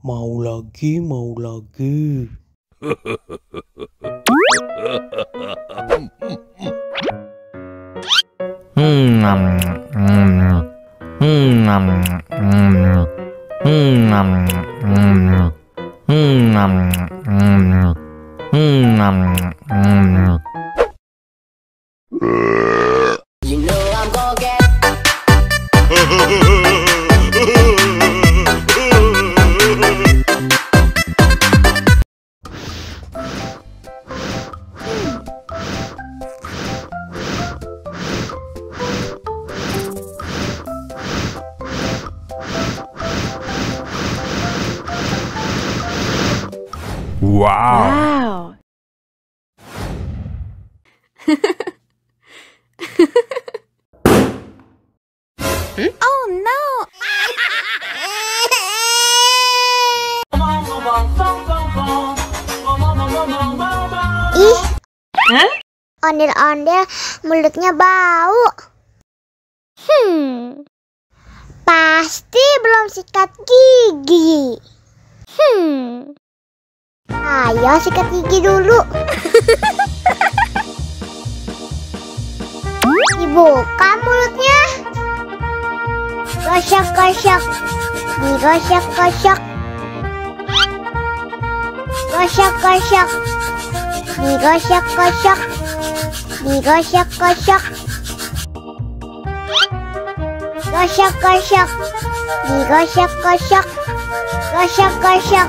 Mau lagi, mau lagi. You know I'm gonna get. Wow. Oh no! Ih, ondel-ondel mulutnya bau. Pasti belum sikat gigi. Ayo sikat gigi dulu. Dibuka mulutnya. Gosok-gosok. Digosok-gosok. Gosok-gosok. Digosok-gosok. Digosok-gosok. Gosok-gosok. Digosok-gosok. Gosok-gosok.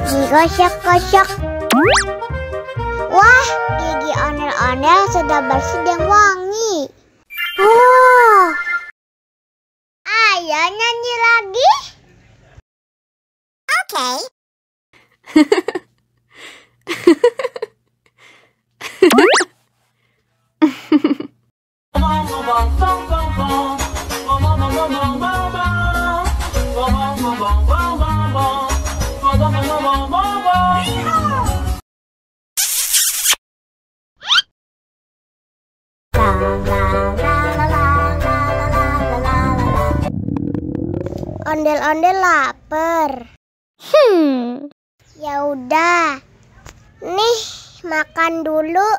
Digosok-gosok. Wah, gigi ondel-ondel sudah bersih dan wangi. Oh, ayo nyanyi lagi. Oke. Ondel-ondel lapar. Ya udah. Nih, makan dulu.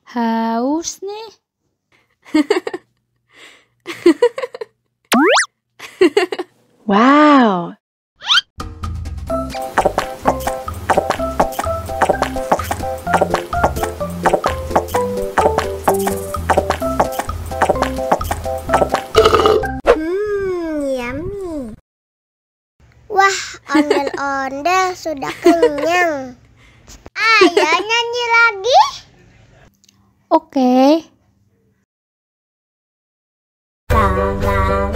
Haus nih. Wow. Yummy. Wah, ondel-ondel sudah kenyang. Ayo nyanyi lagi. Oke. La la